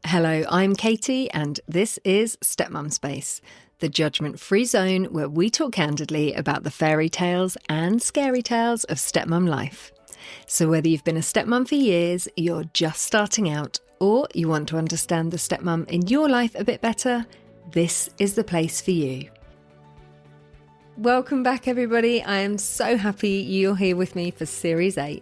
Hello, I'm Katie, and this is Stepmum Space, the judgment-free zone where we talk candidly about the fairy tales and scary tales of stepmum life. So whether you've been a stepmum for years, you're just starting out, or you want to understand the stepmum in your life a bit better, this is the place for you. Welcome back, everybody. I am so happy you're here with me for Series 8.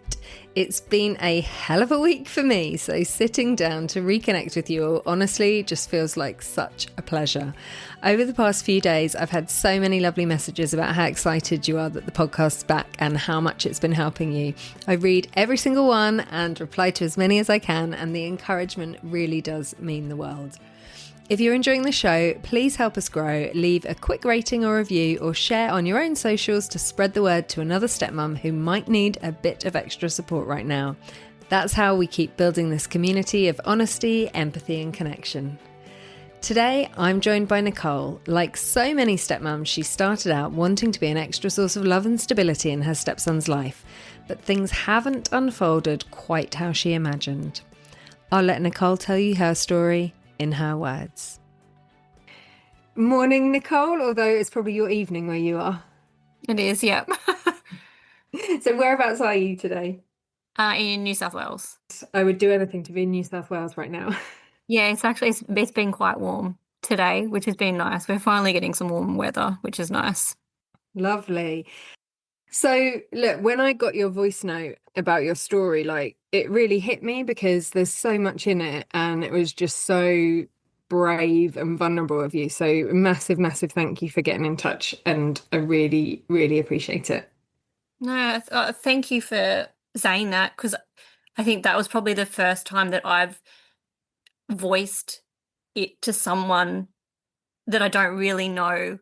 It's been a hell of a week for me, so sitting down to reconnect with you all honestly just feels like such a pleasure. Over the past few days, I've had so many lovely messages about how excited you are that the podcast's back and how much it's been helping you. I read every single one and reply to as many as I can, and the encouragement really does mean the world. If you're enjoying the show, please help us grow. Leave a quick rating or review or share on your own socials to spread the word to another stepmum who might need a bit of extra support right now. That's how we keep building this community of honesty, empathy and connection. Today, I'm joined by Nicole. Like so many stepmums, she started out wanting to be an extra source of love and stability in her stepson's life, but things haven't unfolded quite how she imagined. I'll let Nicole tell you her story in her words. Morning, Nicole, although it's probably your evening where you are. It is, yep. So whereabouts are you today? In New South Wales. I would do anything to be in New South Wales right now. Yeah, it's been quite warm today, which has been nice. We're finally getting some warm weather, which is nice. Lovely. So look, when I got your voice note about your story, like it really hit me because there's so much in it and it was just so brave and vulnerable of you. So massive, massive thank you for getting in touch, and I really, really appreciate it. No, thank you for saying that, because I think that was probably the first time that I've voiced it to someone that I don't really know.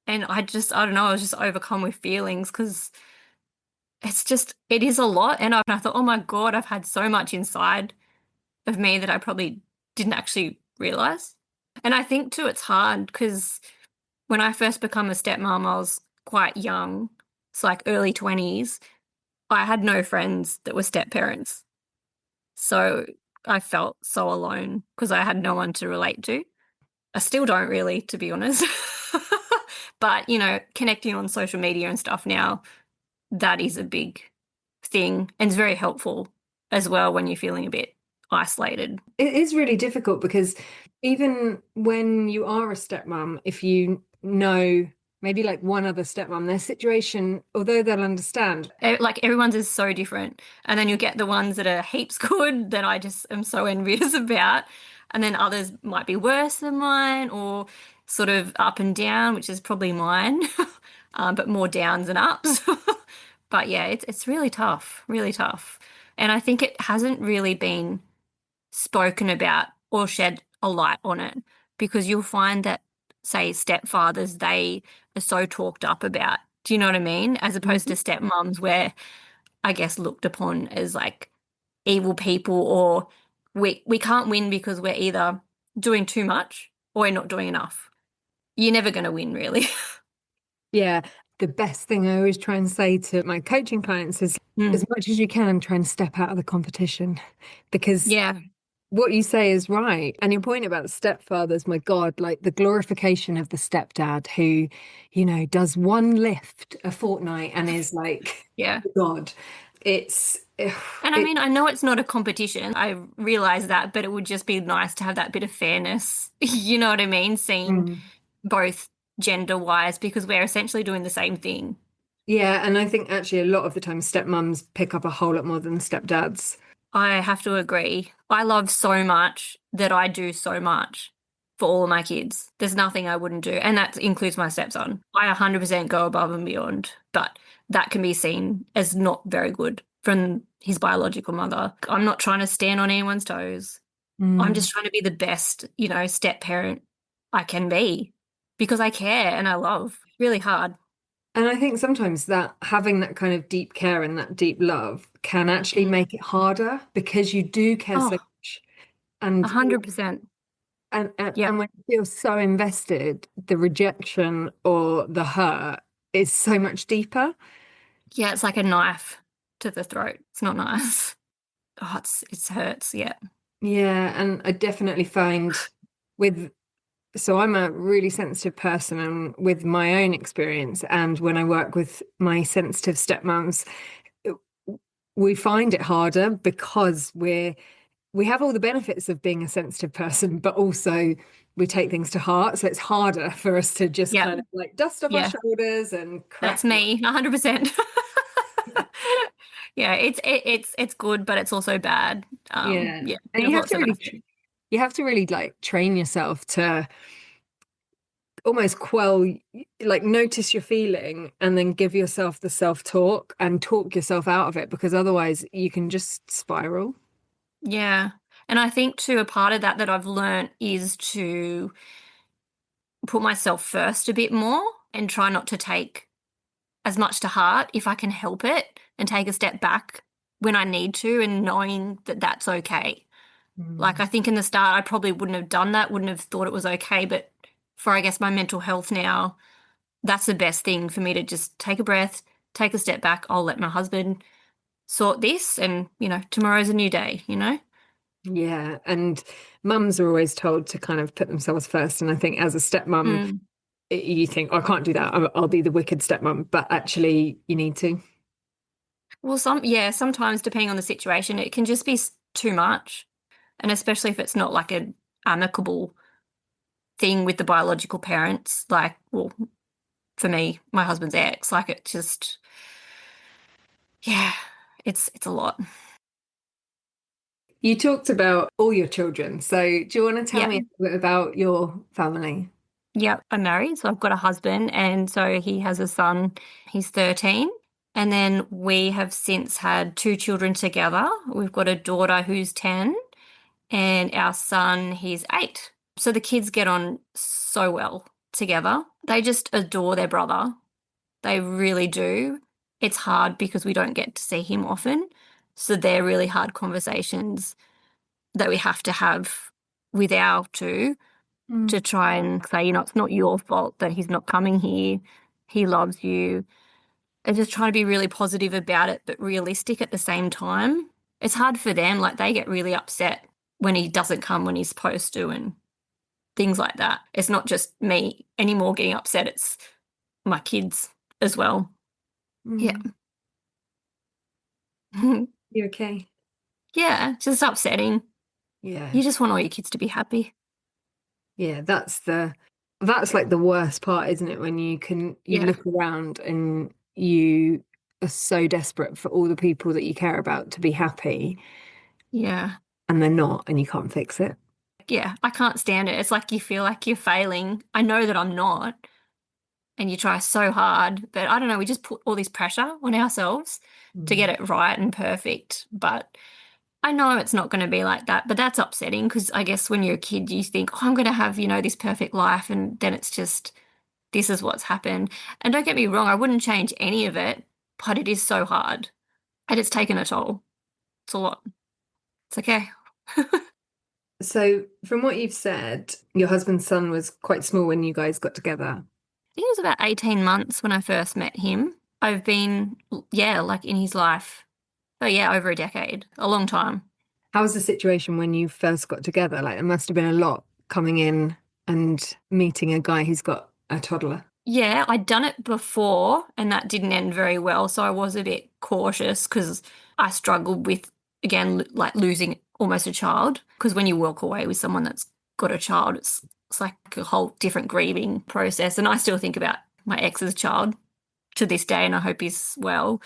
And I don't know, I was just overcome with feelings because it is a lot. And I thought, oh my God, I've had so much inside of me that I probably didn't actually realize. And I think too, it's hard because when I first become a stepmom, I was quite young. It's like early 20s. I had no friends that were step parents. So I felt so alone because I had no one to relate to. I still don't really, to be honest. But, connecting on social media and stuff now, that is a big thing and it's very helpful as well when you're feeling a bit isolated. It is really difficult because even when you are a stepmom, if you know maybe like one other stepmom, their situation, although they'll understand. Like everyone's is so different. And then you'll get the ones that are heaps good that I just am so envious about. And then others might be worse than mine or sort of up and down, which is probably mine, but more downs and ups. But yeah, it's really tough, really tough. And I think it hasn't really been spoken about or shed a light on it, because you'll find that, say, stepfathers, they are so talked up about. Do you know what I mean? As opposed to stepmoms, where I guess looked upon as like evil people, or we can't win because we're either doing too much or we're not doing enough. You're never going to win, really. Yeah. The best thing I always try and say to my coaching clients is as much as you can, try and step out of the competition, because Yeah. what you say is right. And your point about stepfathers, my God, like the glorification of the stepdad who, does one lift a fortnight and is like, Yeah. God, And I mean, I know it's not a competition. I realize that, but it would just be nice to have that bit of fairness. You know what I mean? Seeing both gender-wise, because we're essentially doing the same thing. Yeah, and I think actually a lot of the time stepmums pick up a whole lot more than stepdads. I have to agree. I love so much that I do so much for all of my kids. There's nothing I wouldn't do, and that includes my stepson. I 100% go above and beyond, but that can be seen as not very good from his biological mother. I'm not trying to stand on anyone's toes. I'm just trying to be the best, step parent I can be, because I care and I love. Really hard. And I think sometimes that having that kind of deep care and that deep love can actually make it harder because you do care so Oh, much. And 100%. and Yeah. when you feel so invested, the rejection or the hurt is so much deeper. Yeah, it's like a knife to the throat. It's not nice. Oh, it hurts. Yeah. Yeah, and I definitely find with so I'm a really sensitive person, and with my own experience and when I work with my sensitive stepmoms, we find it harder because we have all the benefits of being a sensitive person, but also we take things to heart. So it's harder for us to just Yeah, kind of like dust off our yeah, shoulders and that's crack on. me, 100%. Yeah, it's good, but it's also bad. Yeah. Yeah, And bit of lots of action. you have to really like train yourself to almost quell, like notice your feeling and then give yourself the self-talk and talk yourself out of it because otherwise you can just spiral. Yeah. And I think too, a part of that I've learned is to put myself first a bit more and try not to take as much to heart if I can help it and take a step back when I need to and knowing that that's okay. Like Mm. I think in the start I probably wouldn't have done that, wouldn't have thought it was okay, but for I guess my mental health now, that's the best thing for me to just take a breath, take a step back. I'll let my husband sort this and, tomorrow's a new day, you know? Yeah, and mums are always told to kind of put themselves first. And I think as a stepmom, Mm. you think, "Oh, I can't do that. I'll be the wicked stepmom," but actually, you need to. Well, sometimes depending on the situation, it can just be too much. And especially if it's not like an amicable thing with the biological parents, like, well, for me, my husband's ex, like it just, yeah, it's a lot. You talked about all your children, so do you want to tell Yeah. me a bit about your family? Yeah, I'm married, so I've got a husband, and so he has a son. He's 13. And then we have since had two children together. We've got a daughter who's 10, and our son, he's 8. So the kids get on so well together. They just adore their brother. They really do. It's hard because we don't get to see him often. So they're really hard conversations that we have to have with our two to Mm. try and say, it's not your fault that he's not coming here. He loves you. And just trying to be really positive about it, but realistic at the same time. It's hard for them. Like they get really upset when he doesn't come when he's supposed to and things like that. It's not just me anymore getting upset, it's my kids as well. Yeah. Mm. You okay? Yeah, it's just upsetting. Yeah. You just want all your kids to be happy. Yeah, that's like the worst part, isn't it? When you Yeah. look around and you are so desperate for all the people that you care about to be happy Yeah. and they're not and you can't fix it. Yeah. I can't stand it. It's like you feel like you're failing. I know that I'm not. And you try so hard, but I don't know, we just put all this pressure on ourselves to Mm. get it right and perfect. But I know it's not going to be like that, but that's upsetting because I guess when you're a kid, you think, oh, I'm going to have, this perfect life. And then it's just, this is what's happened. And don't get me wrong, I wouldn't change any of it, but it is so hard and it's taken a toll. It's a lot. It's okay. So, from what you've said, your husband's son was quite small when you guys got together. It was about 18 months when I first met him. I've been, yeah, like in his life. Oh, yeah, over a decade, a long time. How was the situation when you first got together? Like, there must have been a lot coming in and meeting a guy who's got a toddler. Yeah, I'd done it before and that didn't end very well. So I was a bit cautious because I struggled with, again, like losing almost a child. Because when you walk away with someone that's got a child, it's like a whole different grieving process. And I still think about my ex's child to this day and I hope he's well.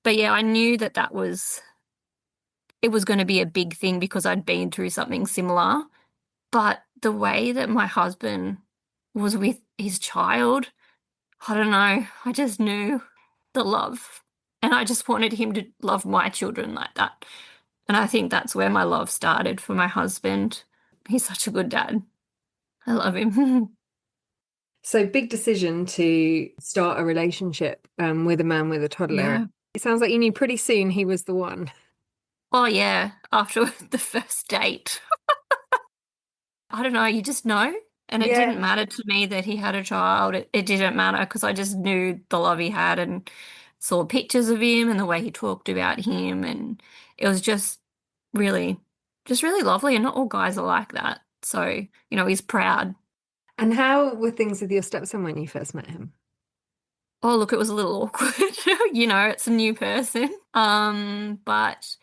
But yeah, I knew that it was going to be a big thing because I'd been through something similar. But the way that my husband was with his child, I don't know. I just knew the love. And I just wanted him to love my children like that. And I think that's where my love started for my husband. He's such a good dad. I love him. So, big decision to start a relationship with a man with a toddler. Yeah. It sounds like you knew pretty soon he was the one. Oh, yeah. After the first date, I don't know. You just know. And it Yeah. didn't matter to me that he had a child. It didn't matter because I just knew the love he had and saw pictures of him and the way he talked about him. And it was just really. just really lovely, and not all guys are like that. So, he's proud. And how were things with your stepson when you first met him? Oh, look, it was a little awkward. It's a new person. But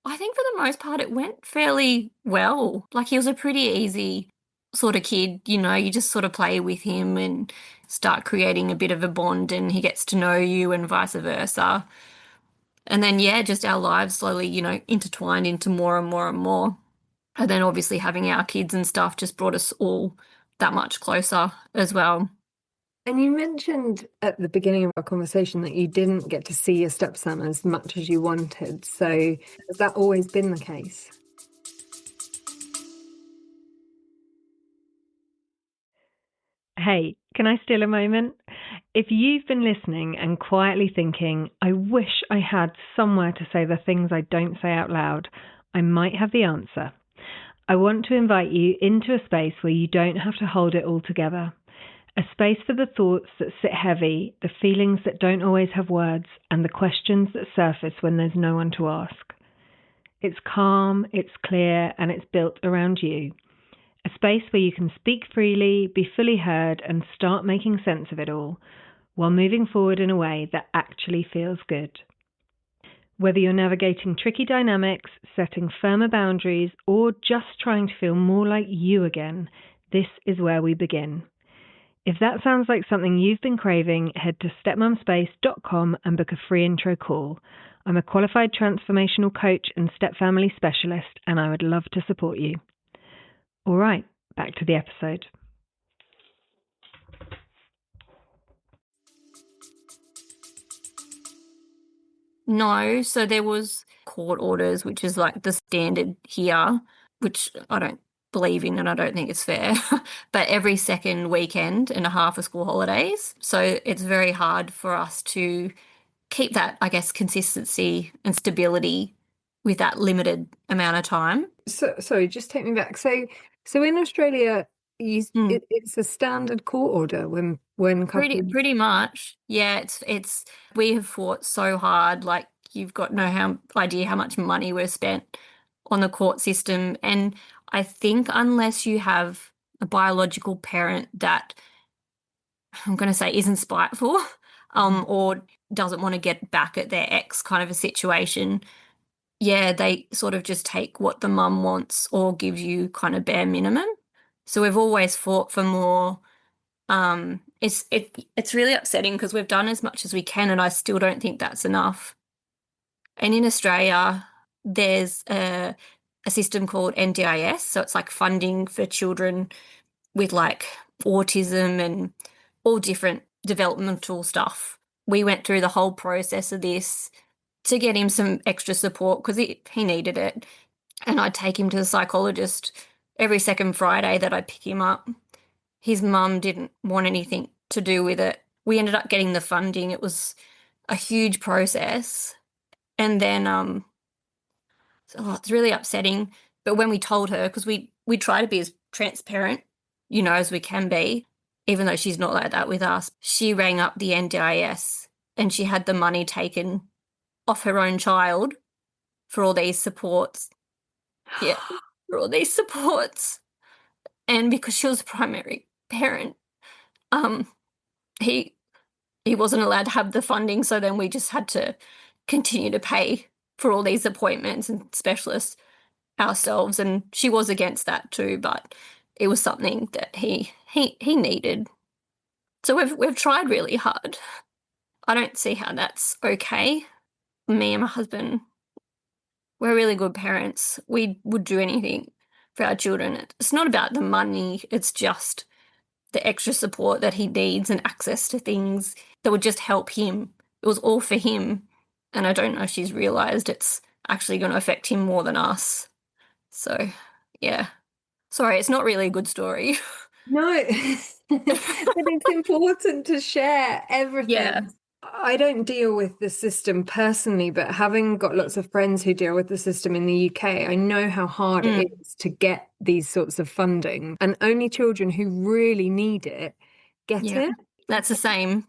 I think for the most part it went fairly well. Like he was a pretty easy sort of kid, you just sort of play with him and start creating a bit of a bond and he gets to know you and vice versa. And then yeah, just our lives slowly, intertwined into more and more and more. And then obviously having our kids and stuff just brought us all that much closer as well. And you mentioned at the beginning of our conversation that you didn't get to see your stepson as much as you wanted. So has that always been the case? Hey, can I steal a moment? If you've been listening and quietly thinking, I wish I had somewhere to say the things I don't say out loud, I might have the answer. I want to invite you into a space where you don't have to hold it all together. A space for the thoughts that sit heavy, the feelings that don't always have words, and the questions that surface when there's no one to ask. It's calm, it's clear, and it's built around you. A space where you can speak freely, be fully heard, and start making sense of it all, while moving forward in a way that actually feels good. Whether you're navigating tricky dynamics, setting firmer boundaries, or just trying to feel more like you again, this is where we begin. If that sounds like something you've been craving, head to stepmumspace.com and book a free intro call. I'm a qualified transformational coach and stepfamily specialist, and I would love to support you. All right, back to the episode. No, so there was court orders, which is like the standard here, which I don't believe in and I don't think it's fair, but every second weekend and a half of school holidays. So it's very hard for us to keep that, I guess, consistency and stability with that limited amount of time. So, sorry, just take me back. So in Australia, it's a standard court order when couples. Pretty much. Yeah, it's we have fought so hard, like you've got no idea how much money we've spent on the court system. And I think unless you have a biological parent that I'm going to say isn't spiteful, or doesn't want to get back at their ex kind of a situation, yeah, they sort of just take what the mum wants or give you kind of bare minimum. So we've always fought for more. It's really upsetting because we've done as much as we can, and I still don't think that's enough. And in Australia, there's a system called NDIS, so it's like funding for children with like autism and all different developmental stuff. We went through the whole process of this to get him some extra support because he needed it. And I'd take him to the psychologist every second Friday that I pick him up. His mum didn't want anything to do with it. We ended up getting the funding. It was a huge process. And then it's really upsetting. But when we told her, because we try to be as transparent, as we can be, even though she's not like that with us, she rang up the NDIS and she had the money taken off her own child for all these supports. Yeah, for all these supports. And because she was a primary parent, um, he he wasn't allowed to have the funding, so then we just had to continue to pay for all these appointments and specialists ourselves. And she was against that too, but it was something that he needed. So we've tried really hard. I don't see how that's okay. Me and my husband, we're really good parents. We would do anything for our children. It's not about the money, it's just the extra support that he needs and access to things that would just help him. It was all for him. And I don't know if she's realised it's actually going to affect him more than us. So, yeah. Sorry, it's not really a good story. No, but it's important to share Yeah. everything. I don't deal with the system personally, but having got lots of friends who deal with the system in the UK, I know how hard it is to get these sorts of funding, and only children who really need it get Yeah. it. That's the same.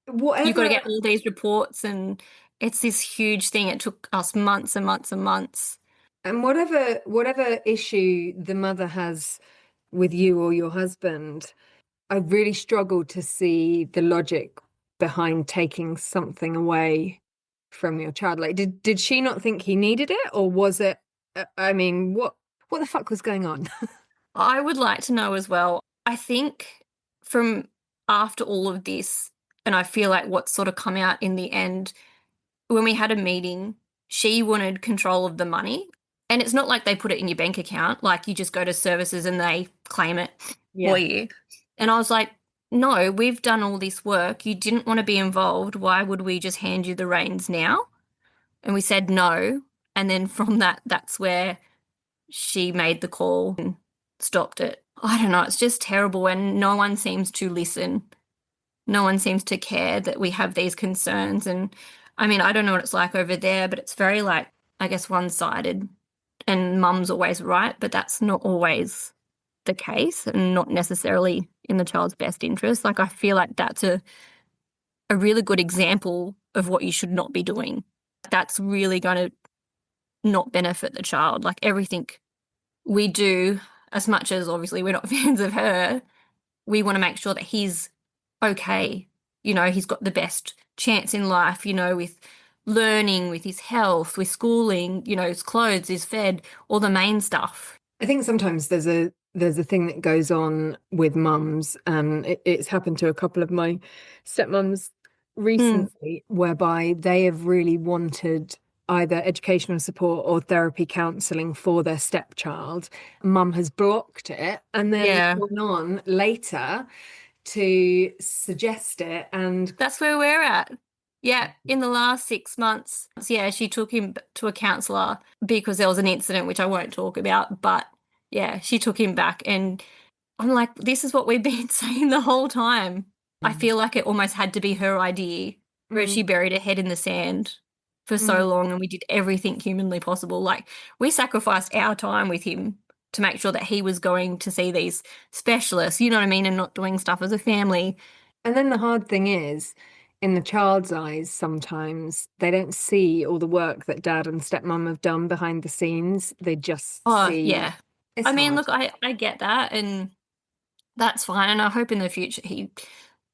You've got to Whatever. get all these reports, and it's this huge thing. It took us months and months and months. And whatever issue the mother has with you or your husband, I really struggle to see the logic behind taking something away from your child. Like, did she not think he needed it, or was it? I mean, what the fuck was going on? I would like to know as well. I think from after all of this, and I feel like what's sort of come out in the end, when we had a meeting, she wanted control of the money. And it's not like they put it in your bank account, like you just go to services and they claim it for Yeah. you. And I was like, no, we've done all this work. You didn't want to be involved. Why would we just hand you the reins now? And we said no. And then from that, that's where she made the call and stopped it. I don't know. It's just terrible. And no one seems to listen. No one seems to care that we have these concerns. And I mean, I don't know what it's like over there, but it's very like, I guess, one-sided. And mum's always right, but that's not always the case and not necessarily in the child's best interest. Like, I feel like that's a really good example of what you should not be doing. That's really going to not benefit the child. Like, everything we do, as much as obviously we're not fans of her, we want to make sure that he's okay. You know, he's got the best chance in life, you know, with learning, with his health, with schooling, you know, his clothes, his fed, all the main stuff. I think sometimes there's a thing that goes on with mums, and it's happened to a couple of my stepmums Mm, recently, whereby they have really wanted either educational support or therapy counselling for their stepchild. Mum has blocked it and then yeah. gone on later to suggest it. And That's where we're at. Yeah, in the last 6 months, yeah, she took him to a counselor because there was an incident which I won't talk about, but yeah, she took him back and I'm like, this is what we've been saying the whole time. I mm, feel like it almost had to be her idea, where mm, she buried her head in the sand for so mm. long and we did everything humanly possible. Like, we sacrificed our time with him to make sure that he was going to see these specialists, you know what I mean, and not doing stuff as a family. And then the hard thing is, in the child's eyes, sometimes they don't see all the work that dad and stepmom have done behind the scenes. They just Oh, see yeah. it's I mean, hard. look, I get that and that's fine. And I hope in the future he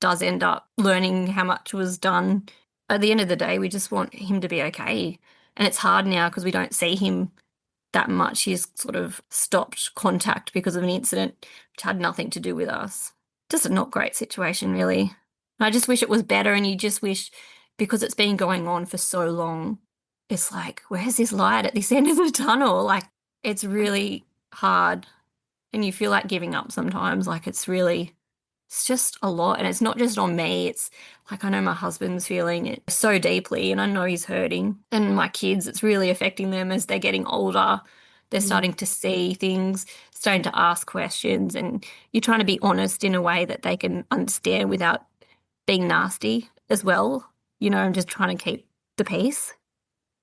does end up learning how much was done. At the end of the day, we just want him to be okay. And it's hard now because we don't see him that much. He's sort of stopped contact because of an incident which had nothing to do with us. Just a not great situation, really. I just wish it was better, and you just wish, because it's been going on for so long, it's like, where's this light at this end of the tunnel? Like, it's really hard, and you feel like giving up sometimes. Like, it's just a lot. And it's not just on me. It's like, I know my husband's feeling it so deeply and I know he's hurting. And my kids, it's really affecting them as they're getting older. They're Mm. starting to see things, starting to ask questions. And you're trying to be honest in a way that they can understand without being nasty as well. You know, I'm just trying to keep the peace.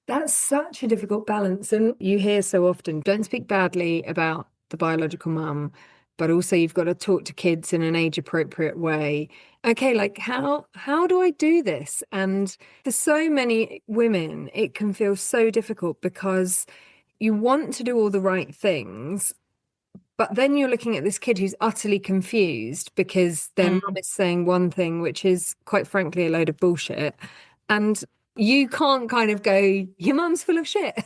That's such a difficult balance. And you hear so often, don't speak badly about the biological mum, but also you've got to talk to kids in an age appropriate way. Okay, like how do I do this? And for so many women, it can feel so difficult because you want to do all the right things, but then you're looking at this kid who's utterly confused because their mum Mm. is saying one thing, which is quite frankly a load of bullshit. And you can't kind of go, your mum's full of shit,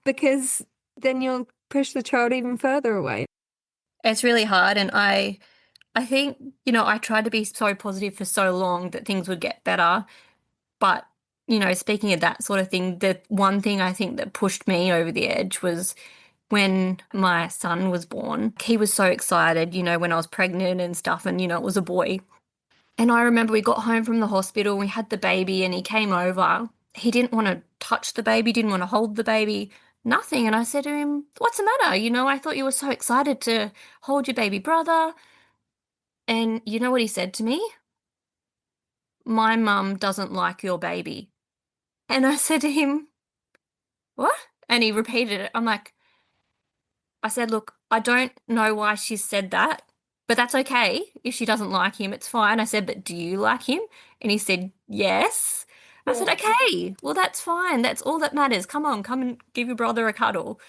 because then you'll push the child even further away. It's really hard. And I think, you know, I tried to be so positive for so long that things would get better. But, you know, speaking of that sort of thing, the one thing I think that pushed me over the edge was when my son was born. He was so excited, you know, when I was pregnant and stuff, and, you know, it was a boy. And I remember we got home from the hospital, we had the baby, and he came over. He didn't want to touch the baby, didn't want to hold the baby, nothing. And I said to him, what's the matter? You know, I thought you were so excited to hold your baby brother. And you know what he said to me? My mum doesn't like your baby. And I said to him, what? And he repeated it. I'm like, I said, look, I don't know why she said that, but that's okay. If she doesn't like him, it's fine. I said, but do you like him? And he said, yes. I said, Yeah. okay, well, that's fine. That's all that matters. Come on, come and give your brother a cuddle.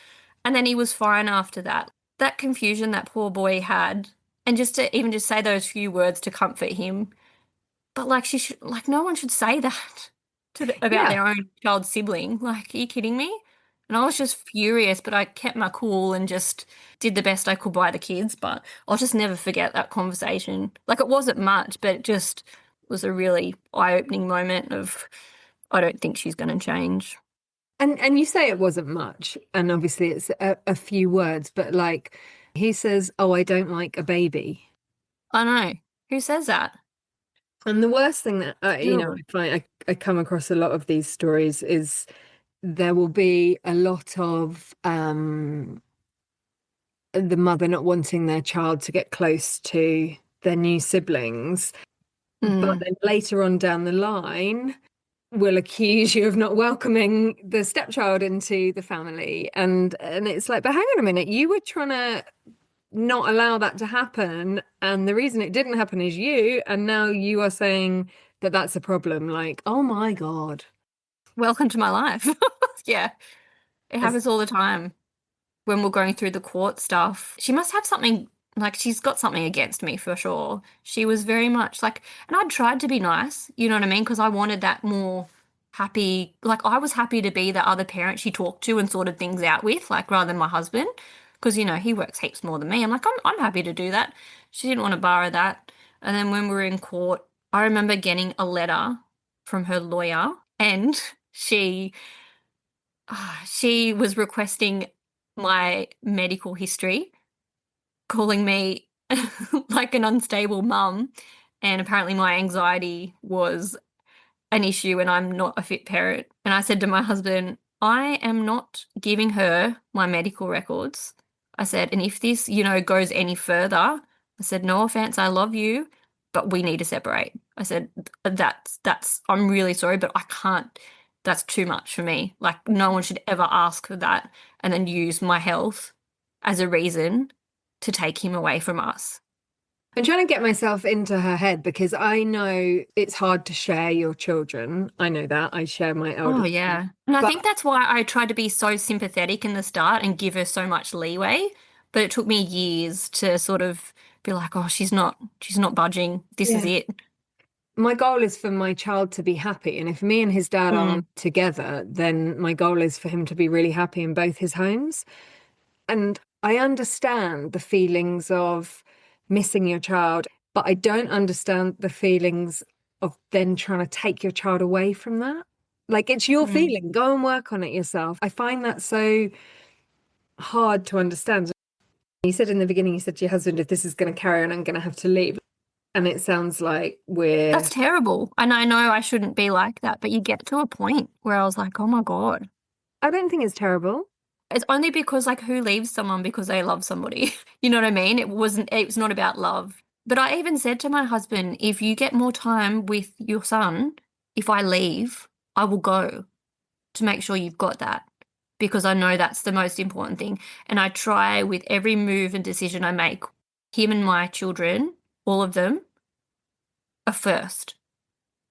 And then he was fine after that. That confusion that poor boy had, and just to even just say those few words to comfort him. But like she should, like no one should say that about Yeah. their own child sibling. Like, are you kidding me? And I was just furious, but I kept my cool and just did the best I could by the kids. But I'll just never forget that conversation. Like it wasn't much, but it just was a really eye-opening moment of I don't think she's going to change. And you say it wasn't much, and obviously it's a few words, but like he says, "Oh, I don't like a baby." I know. Who says that? And the worst thing that Terrible. I find I come across a lot of these stories is there will be a lot of the mother not wanting their child to get close to their new siblings, but Mm. then later on down the line will accuse you of not welcoming the stepchild into the family. And it's like, but hang on a minute, you were trying to not allow that to happen, and the reason it didn't happen is you, and now you are saying that that's a problem. Like, oh my God. Welcome to my life. Yeah, it It's- happens all the time. When we're going through the court stuff. She must have something, like, she's got something against me for sure. She was very much like, and I tried to be nice, you know what I mean? Because I wanted that more happy, like, I was happy to be the other parent she talked to and sorted things out with, like, rather than my husband. Because, he works heaps more than me. I'm like, I'm happy to do that. She didn't want to borrow that. And then when we were in court, I remember getting a letter from her lawyer, and she she was requesting my medical history, calling me like an unstable mum. And apparently, my anxiety was an issue and I'm not a fit parent. And I said to my husband, I am not giving her my medical records. I said, and if this, goes any further, I said, no offense, I love you, but we need to separate. I said, I'm really sorry, but I can't, that's too much for me. Like, no one should ever ask for that and then use my health as a reason to take him away from us. I'm trying to get myself into her head because I know it's hard to share your children. I know that. I share my Oh, eldest son. yeah. And I But think that's why I tried to be so sympathetic in the start and give her so much leeway. But it took me years to sort of be like, oh, she's not budging. This is yeah, it. my goal is for my child to be happy. And if me and his dad Mm, aren't together, then my goal is for him to be really happy in both his homes. And I understand the feelings of missing your child, but I don't understand the feelings of then trying to take your child away from that. Like it's your mm. feeling. Go and work on it yourself. I find that so hard to understand. You said in the beginning, you said to your husband, if this is going to carry on, I'm going to have to leave. And it sounds like That's we're, terrible. And I know I shouldn't be like that, but you get to a point where I was like, oh my God. I don't think it's terrible. It's only because like who leaves someone because they love somebody? You know what I mean? It's not about love. But I even said to my husband, if you get more time with your son, if I leave, I will go to make sure you've got that because I know that's the most important thing. And I try with every move and decision I make, him and my children, all of them, are first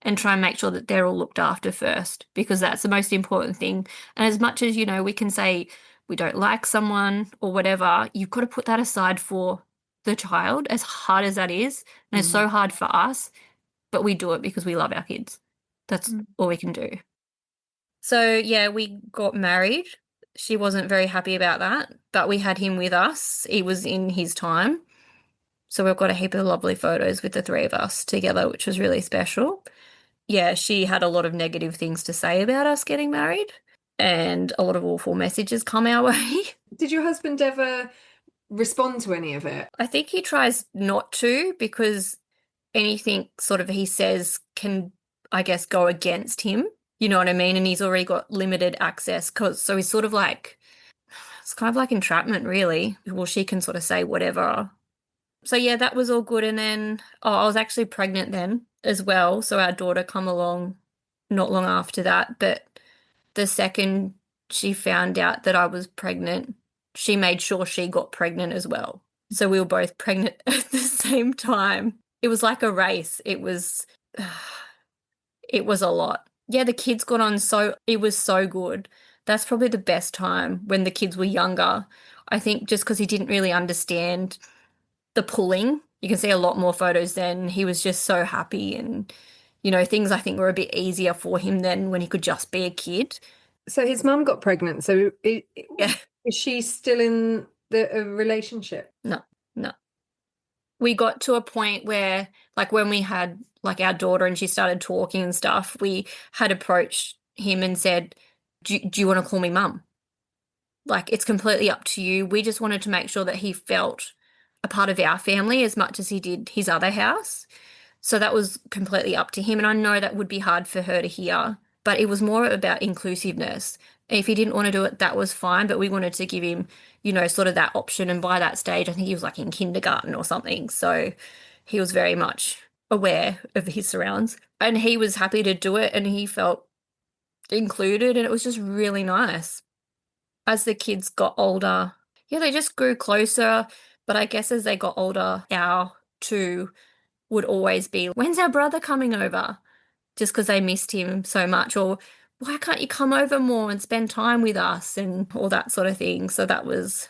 and try and make sure that they're all looked after first because that's the most important thing. And as much as, we can say we don't like someone or whatever, you've got to put that aside for the child, as hard as that is. And it's Mm. so hard for us, but we do it because we love our kids. That's Mm. all we can do. So, yeah, we got married. She wasn't very happy about that, but we had him with us. He was in his time. So we've got a heap of lovely photos with the three of us together, which was really special. Yeah, she had a lot of negative things to say about us getting married and a lot of awful messages come our way. Did your husband ever respond to any of it? I think he tries not to because anything sort of he says can, I guess, go against him. You know what I mean? And he's already got limited access so he's sort of like, it's kind of like entrapment, really. Well, she can sort of say whatever. So yeah, that was all good. And then, I was actually pregnant then as well. So our daughter come along not long after that. But the second she found out that I was pregnant, she made sure she got pregnant as well. So we were both pregnant at the same time. It was like a race. It was a lot. Yeah, the kids got on it was so good. That's probably the best time when the kids were younger. I think just because he didn't really understand the pulling. You can see a lot more photos then. He was just so happy and, things I think were a bit easier for him then when he could just be a kid. So his mum got pregnant. So Yeah. is she still in the relationship? No, no. We got to a point where, like, when we had, like, our daughter and she started talking and stuff, we had approached him and said, do you want to call me mum? Like, it's completely up to you. We just wanted to make sure that he felt a part of our family as much as he did his other house. So that was completely up to him. And I know that would be hard for her to hear, but it was more about inclusiveness. If he didn't want to do it, that was fine. But we wanted to give him, sort of that option. And by that stage, I think he was like in kindergarten or something. So he was very much aware of his surrounds and he was happy to do it and he felt included. And it was just really nice. As the kids got older, yeah, they just grew closer. But I guess as they got older, our two would always be, when's our brother coming over? Just because they missed him so much. Or why can't you come over more and spend time with us and all that sort of thing. So that was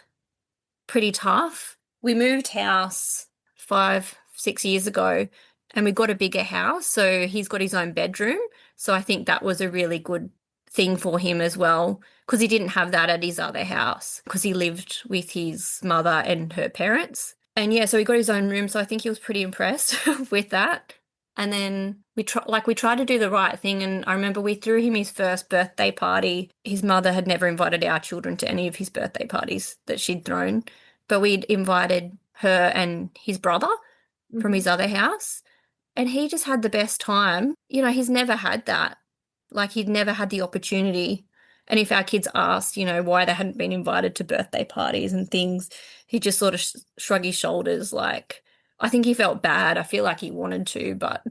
pretty tough. We moved house 5, 6 years ago and we got a bigger house. So he's got his own bedroom. So I think that was a really good thing for him as well because he didn't have that at his other house because he lived with his mother and her parents. And yeah, so he got his own room. So I think he was pretty impressed with that. And then we tried to do the right thing. And I remember we threw him his first birthday party. His mother had never invited our children to any of his birthday parties that she'd thrown, but we'd invited her and his brother from his other house. And he just had the best time. He's never had that. Like he'd never had the opportunity. And if our kids asked, why they hadn't been invited to birthday parties and things, he just sort of shrug his shoulders. Like, I think he felt bad. I feel like he wanted to, but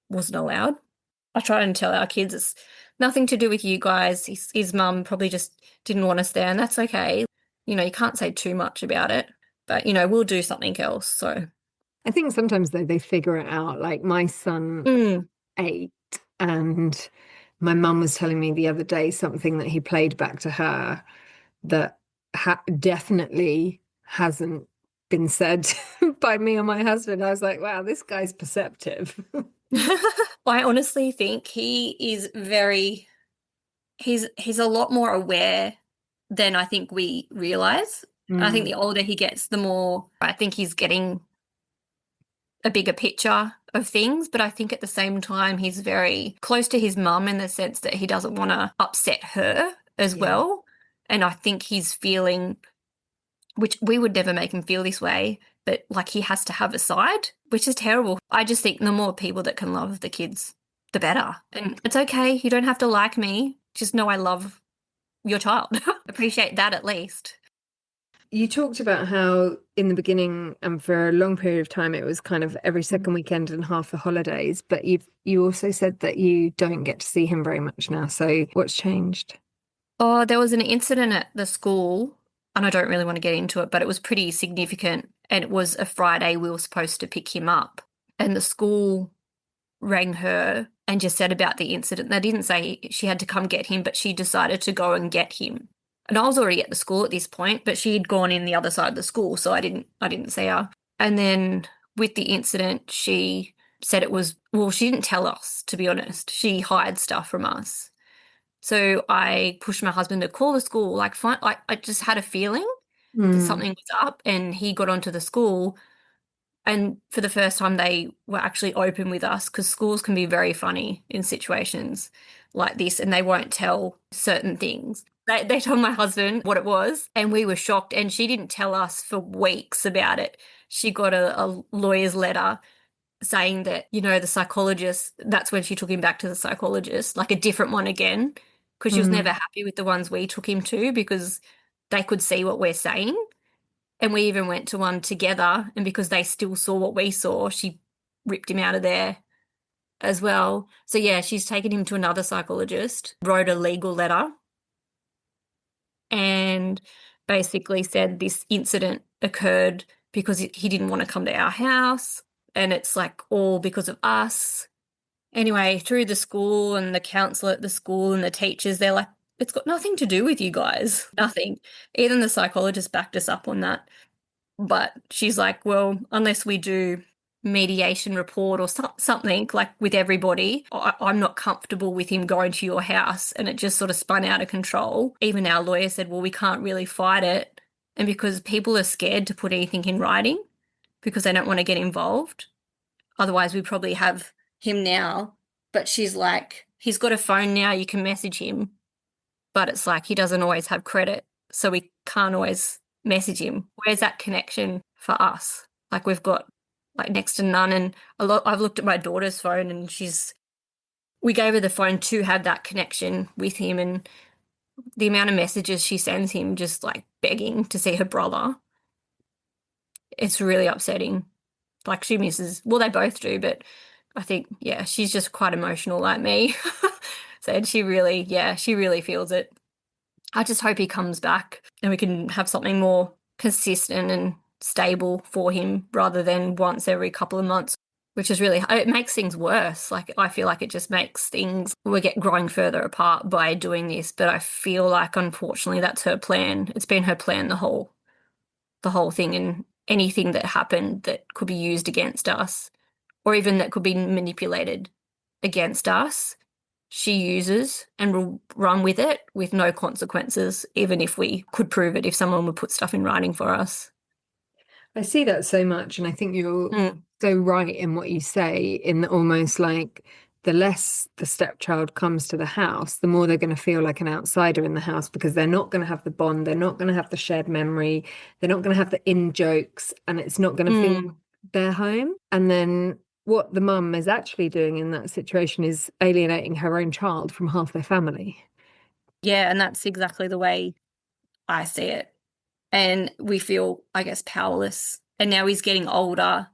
wasn't allowed. I try and tell our kids it's nothing to do with you guys. His mum probably just didn't want us there, and that's okay. You can't say too much about it, but, we'll do something else. So I think sometimes though they figure it out. Like my son, 8, and my mum was telling me the other day something that he played back to her that definitely hasn't been said by me or my husband. I was like, wow, this guy's perceptive. I honestly think he is he's a lot more aware than I think we realize. I think the older he gets, the more I think he's getting a bigger picture of things. But I think at the same time, he's very close to his mum in the sense that he doesn't want to upset her as well. And I think he's feeling, which we would never make him feel this way, but like he has to have a side, which is terrible. I just think the more people that can love the kids, the better. And it's okay. You don't have to like me. Just know I love your child. Appreciate that at least. You talked about how in the beginning and for a long period of time it was kind of every second weekend and half the holidays, but you also said that you don't get to see him very much now. So what's changed? Oh, there was an incident at the school, and I don't really want to get into it, but it was pretty significant. And it was a Friday we were supposed to pick him up. And the school rang her and just said about the incident. They didn't say she had to come get him, but she decided to go and get him. And I was already at the school at this point, but she had gone in the other side of the school, so I didn't see her. And then with the incident, she said it was, well, she didn't tell us, to be honest. She hired stuff from us. So I pushed my husband to call the school. Like I just had a feeling that something was up, and he got onto the school. And for the first time, they were actually open with us because schools can be very funny in situations like this, and they won't tell certain things. They told my husband what it was, and we were shocked. And she didn't tell us for weeks about it. She got a lawyer's letter saying that, the psychologist, that's when she took him back to the psychologist, like a different one again, because she was never happy with the ones we took him to because they could see what we're saying. And we even went to one together, and because they still saw what we saw, she ripped him out of there as well. So yeah, she's taken him to another psychologist, wrote a legal letter, and basically said this incident occurred because he didn't want to come to our house, and it's like all because of us. Anyway, through the school and the counsellor at the school and the teachers, they're like, it's got nothing to do with you guys. Nothing. Even the psychologist backed us up on that. But she's like, well, unless we do mediation report or something like with everybody, I'm not comfortable with him going to your house. And it just sort of spun out of control. Even our lawyer said, well, we can't really fight it. And because people are scared to put anything in writing because they don't want to get involved. Otherwise, we probably have him now. But she's like, he's got a phone now, you can message him. But it's like he doesn't always have credit. So we can't always message him. Where's that connection for us? Like we've got like next to none. And I've looked at my daughter's phone and we gave her the phone to have that connection with him. And the amount of messages she sends him just like begging to see her brother, it's really upsetting. Like she misses, well, they both do, but I think, yeah, she's just quite emotional like me. So she really feels it. I just hope he comes back and we can have something more consistent and stable for him rather than once every couple of months, which is really, it makes things worse. Like I feel like it just makes things, we get growing further apart by doing this. But I feel like unfortunately that's her plan. It's been her plan the whole thing, and anything that happened that could be used against us or even that could be manipulated against us, she uses and will run with it with no consequences, even if we could prove it, if someone would put stuff in writing for us. I see that so much, and I think you're Mm, so right in what you say, in that almost like the less the stepchild comes to the house, the more they're going to feel like an outsider in the house because they're not going to have the bond, they're not going to have the shared memory, they're not going to have the in jokes, and it's not going to feel mm. their home. And then what the mum is actually doing in that situation is alienating her own child from half their family. Yeah, and that's exactly the way I see it. And we feel, I guess, powerless. And now he's getting older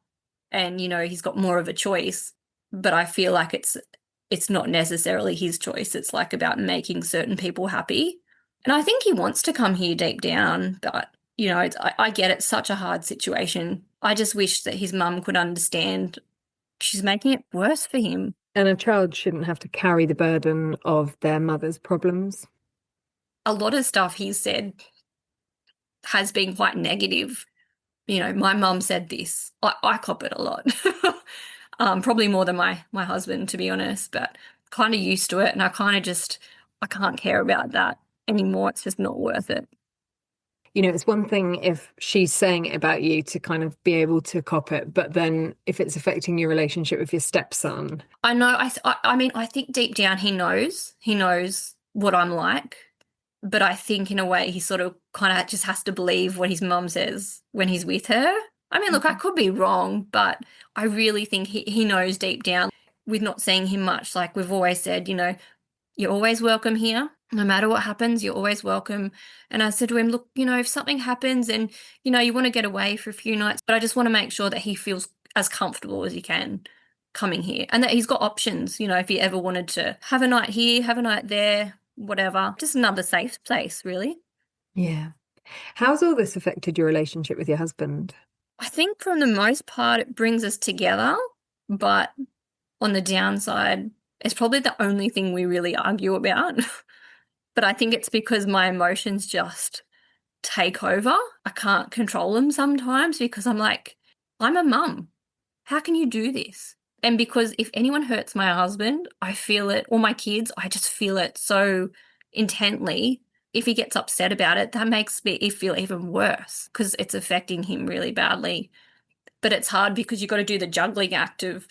and, he's got more of a choice. But I feel like it's not necessarily his choice. It's like about making certain people happy. And I think he wants to come here deep down, but I get it's such a hard situation. I just wish that his mum could understand she's making it worse for him. And a child shouldn't have to carry the burden of their mother's problems. A lot of stuff he said has been quite negative. My mum said this. I cop it a lot. Probably more than my husband, to be honest, but kind of used to it. And I can't care about that anymore. It's just not worth it. It's one thing if she's saying it about you to kind of be able to cop it, but then if it's affecting your relationship with your stepson. I know. I mean, I think deep down he knows. He knows what I'm like. But I think in a way he sort of kind of just has to believe what his mum says when he's with her. I mean, look, I could be wrong, but I really think he knows deep down with not seeing him much. Like we've always said, you're always welcome here. No matter what happens, you're always welcome. And I said to him, look, if something happens and, you want to get away for a few nights, but I just want to make sure that he feels as comfortable as he can coming here and that he's got options, if he ever wanted to have a night here, have a night there, whatever. Just another safe place, really. Yeah. How's all this affected your relationship with your husband? I think from the most part, it brings us together, but on the downside, it's probably the only thing we really argue about. But I think it's because my emotions just take over. I can't control them sometimes because I'm like, I'm a mum. How can you do this? And because if anyone hurts my husband, I feel it, or my kids, I just feel it so intently. If he gets upset about it, that makes me feel even worse because it's affecting him really badly. But it's hard because you've got to do the juggling act of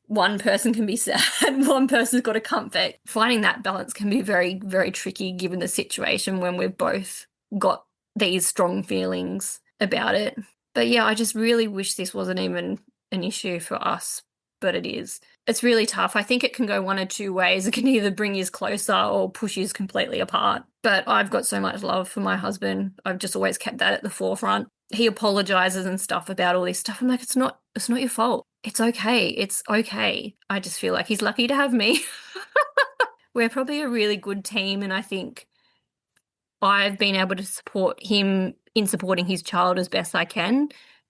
one person can be sad, one person's got to comfort. Finding that balance can be very, very tricky given the situation when we've both got these strong feelings about it. But yeah, I just really wish this wasn't even an issue for us, but it is. It's really tough. I think it can go one or two ways. It can either bring you closer or push you completely apart. But I've got so much love for my husband. I've just always kept that at the forefront. He apologizes and stuff about all this stuff. I'm like, it's not your fault. It's okay. It's okay. I just feel like he's lucky to have me. We're probably a really good team, and I think I've been able to support him in supporting his child as best I can.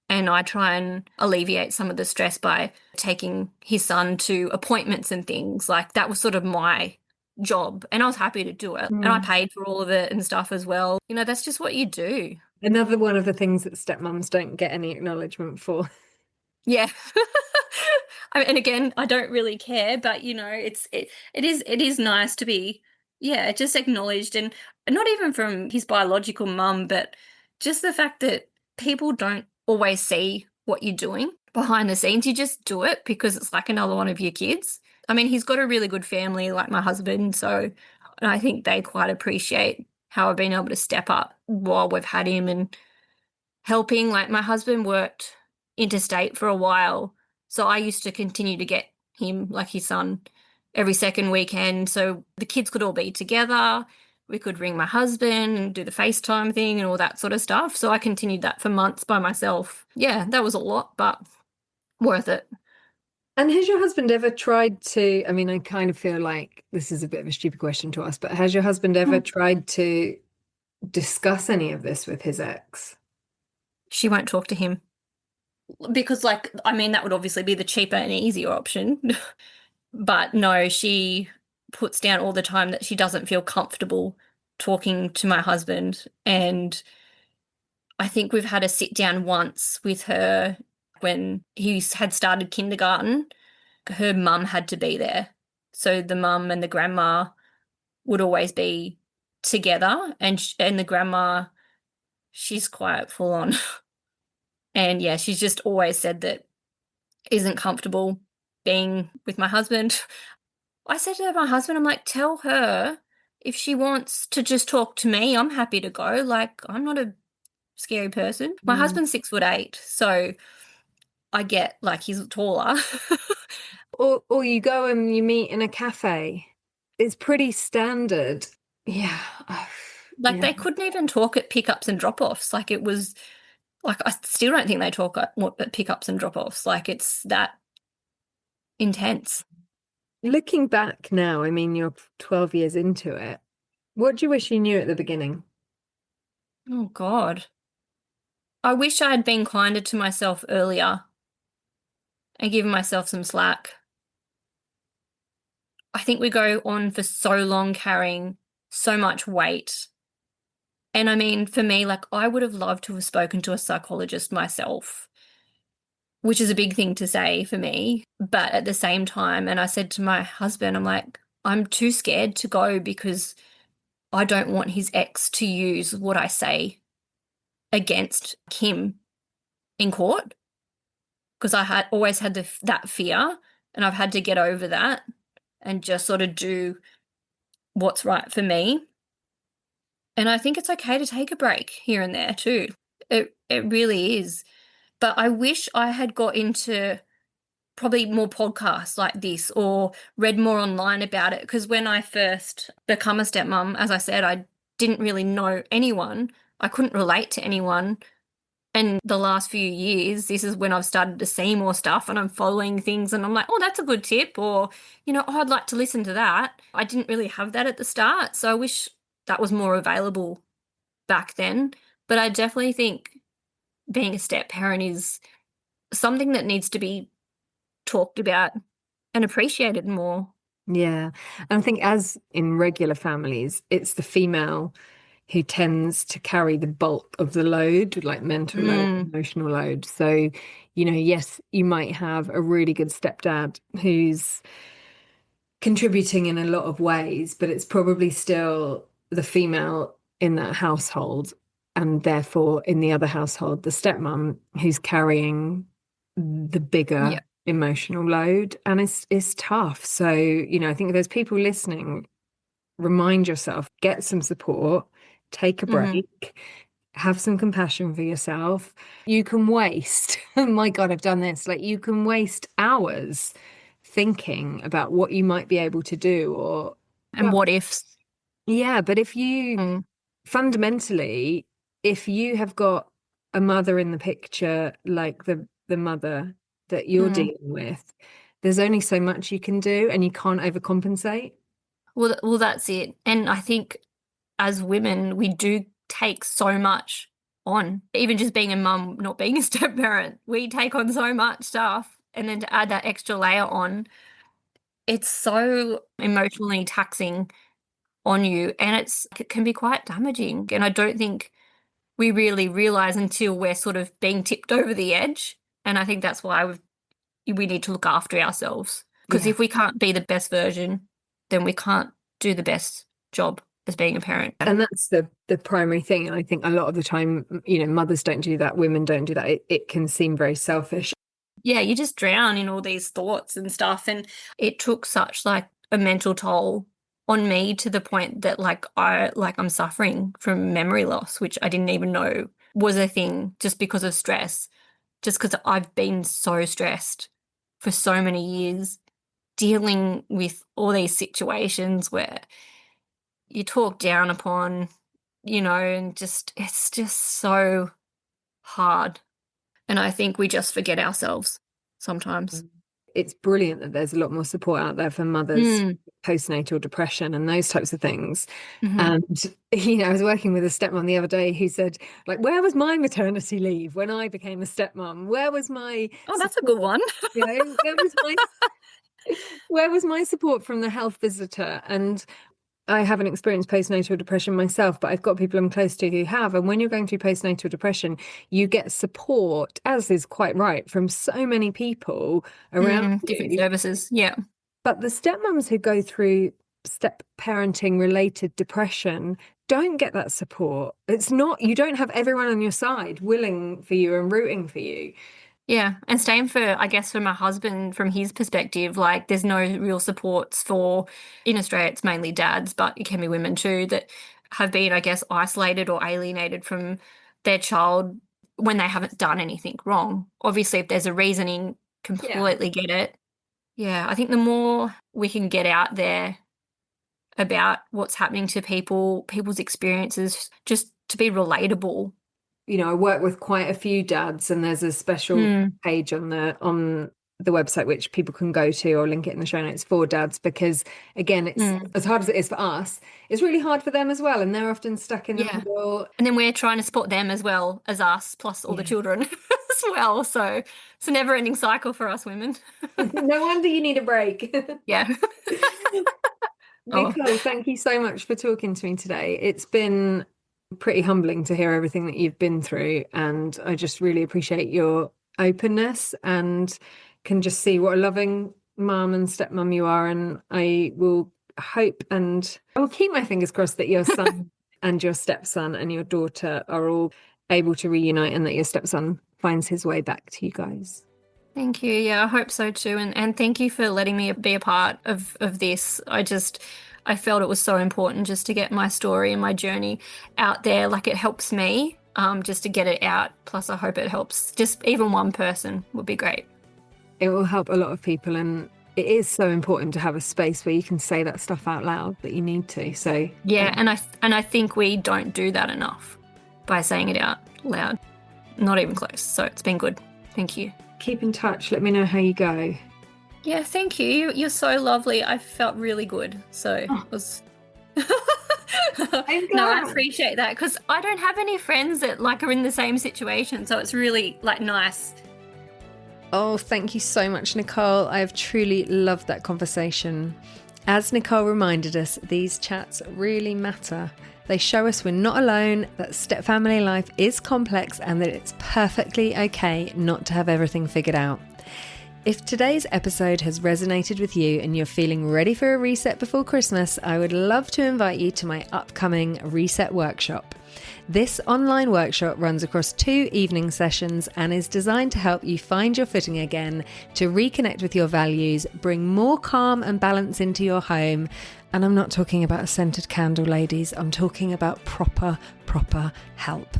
And I try and alleviate some of the stress by taking his son to appointments and things. Like that was sort of my job and I was happy to do it. And I Mm. paid for all of it and stuff as well. You know, that's just what you do. Another one of the things that stepmoms don't get any acknowledgement for. Yeah. And again, I don't really care, but you know, it is nice to be, yeah, just acknowledged, and not even from his biological mum, but just the fact that people don't always see what you're doing behind the scenes. You just do it because it's like another one of your kids. I mean, he's got a really good family like my husband, so and I think they quite appreciate how I've been able to step up while we've had him and helping. Like my husband worked interstate for a while, so I used to continue to get him, like his son, every second weekend. So the kids could all be together. We could ring my husband and do the FaceTime thing and all that sort of stuff. So I continued that for months by myself. Yeah, that was a lot, but worth it. And has your husband ever tried to, I mean, I kind of feel like this is a bit of a stupid question to ask, but has your husband ever Mm. tried to discuss any of this with his ex? She won't talk to him because, like, I mean, that would obviously be the cheaper and easier option. But no, she puts down all the time that she doesn't feel comfortable talking to my husband. And I think we've had a sit down once with her when he had started kindergarten. Her mum had to be there. So the mum and the grandma would always be together, and and the grandma, she's quite full on. And yeah, she's just always said that isn't comfortable being with my husband. I said to my husband, I'm like, tell her if she wants to just talk to me, I'm happy to go. Like, I'm not a scary person. My Mm. husband's 6'8", so I get like he's taller. Or you go and you meet in a cafe. It's pretty standard. Yeah. Like Yeah. they couldn't even talk at pickups and drop-offs. Like it was like I still don't think they talk at pickups and drop-offs. Like it's that intense. Looking back now, I mean, you're 12 years into it. What do you wish you knew at the beginning? Oh God. I wish I had been kinder to myself earlier and given myself some slack. I think we go on for so long carrying so much weight. And I mean, for me, like I would have loved to have spoken to a psychologist myself, which is a big thing to say for me. But at the same time, and I said to my husband, I'm like, I'm too scared to go because I don't want his ex to use what I say against him in court because I had always had that fear, and I've had to get over that and just sort of do what's right for me. And I think it's okay to take a break here and there too. It really is. But I wish I had got into probably more podcasts like this or read more online about it, because when I first become a stepmom, as I said, I didn't really know anyone. I couldn't relate to anyone. And the last few years, this is when I've started to see more stuff and I'm following things and I'm like, oh, that's a good tip. Or, oh, I'd like to listen to that. I didn't really have that at the start. So I wish that was more available back then. But I definitely think being a step parent is something that needs to be talked about and appreciated more. Yeah. And I think as in regular families, it's the female who tends to carry the bulk of the load, like mental load, Mm, emotional load. So, yes, you might have a really good stepdad who's contributing in a lot of ways, but it's probably still the female in that household, and therefore in the other household, the stepmom who's carrying the bigger yeah. emotional load. And it's tough. So, I think if there's people listening, remind yourself, get some support, take a Hmm. break, have some compassion for yourself. You can waste, oh my God, I've done this. Like you can waste hours thinking about what you might be able to do or, And but what ifs. yeah, but if you Mm, fundamentally, if you have got a mother in the picture, like the mother that you're mm. dealing with, there's only so much you can do and you can't overcompensate. Well, that's it. And I think as women, we do take so much on. Even just being a mum, not being a step parent, we take on so much stuff. And then to add that extra layer on, it's so emotionally taxing on you, and it can be quite damaging. And I don't think we really realize until we're sort of being tipped over the edge. And I think that's why we need to look after ourselves. Because Yeah. if we can't be the best version, then we can't do the best job as being a parent. And that's the primary thing. And I think a lot of the time, mothers don't do that, women don't do that. It can seem very selfish. Yeah, you just drown in all these thoughts and stuff. And it took such like a mental toll on me to the point that I'm suffering from memory loss, which I didn't even know was a thing just because of stress, just because I've been so stressed for so many years dealing with all these situations where you talk down upon, and it's just so hard. And I think we just forget ourselves sometimes. It's brilliant that there's a lot more support out there for mothers postnatal depression and those types of things. And I was working with a stepmom the other day who said, like, where was my maternity leave when I became a stepmom? Where was my that's a good one. where was my support from the health visitor? And I haven't experienced postnatal depression myself, but I've got people I'm close to who have. And when you're going through postnatal depression, you get support, as is quite right, from so many people around different you. services. Yeah. But the stepmoms who go through step parenting related depression don't get that support. It's not, you don't have everyone on your side willing for you and rooting for you. Yeah. And same for, I guess, for my husband, from his perspective, like there's no real supports in Australia, it's mainly dads, but it can be women too, that have been, I guess, isolated or alienated from their child when they haven't done anything wrong. Obviously, if there's a reasoning, completely get it. Yeah. I think the more we can get out there about what's happening to people's experiences, just to be relatable. I work with quite a few dads, and there's a special page on the website which people can go to, or link it in the show notes, for dads, because again, it's as hard as it is for us, it's really hard for them as well, and they're often stuck in the middle. And then we're trying to support them as well as us, plus all the children as well. So it's a never-ending cycle for us women. No wonder you need a break. Yeah. Nicole, thank you so much for talking to me today. It's been pretty humbling to hear everything that you've been through, and I just really appreciate your openness and can just see what a loving mum and stepmom you are. And I will hope, and I will keep my fingers crossed, that your son and your stepson and your daughter are all able to reunite, and that your stepson finds his way back to you guys. Thank you. Yeah, I hope so too. And thank you for letting me be a part of this. I felt it was so important just to get my story and my journey out there. Like, it helps me just to get it out. Plus, I hope it helps just even one person would be great. It will help a lot of people, and it is so important to have a space where you can say that stuff out loud that you need to. So yeah, and I think we don't do that enough by saying it out loud. Not even close. So it's been good. Thank you. Keep in touch. Let me know how you go. Yeah, thank you. You're so lovely. I felt really good. So it was. No, I appreciate that, because I don't have any friends that are in the same situation. So it's really nice. Oh, thank you so much, Nicole. I have truly loved that conversation. As Nicole reminded us, these chats really matter. They show us we're not alone, that stepfamily life is complex, and that it's perfectly okay not to have everything figured out. If today's episode has resonated with you and you're feeling ready for a reset before Christmas, I would love to invite you to my upcoming Reset Workshop. This online workshop runs across 2 evening sessions and is designed to help you find your footing again, to reconnect with your values, bring more calm and balance into your home. And I'm not talking about a scented candle, ladies. I'm talking about proper help.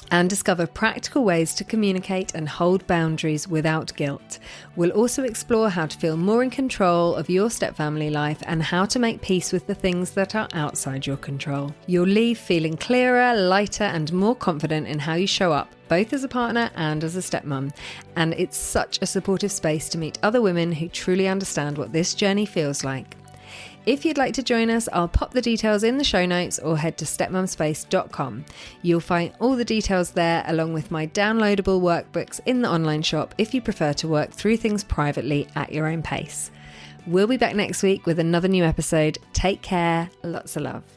And discover practical ways to communicate and hold boundaries without guilt. We'll also explore how to feel more in control of your stepfamily life and how to make peace with the things that are outside your control. You'll leave feeling clearer, lighter, and more confident in how you show up, both as a partner and as a stepmom. And it's such a supportive space to meet other women who truly understand what this journey feels like. If you'd like to join us, I'll pop the details in the show notes, or head to stepmumspace.com. You'll find all the details there, along with my downloadable workbooks in the online shop if you prefer to work through things privately at your own pace. We'll be back next week with another new episode. Take care. Lots of love.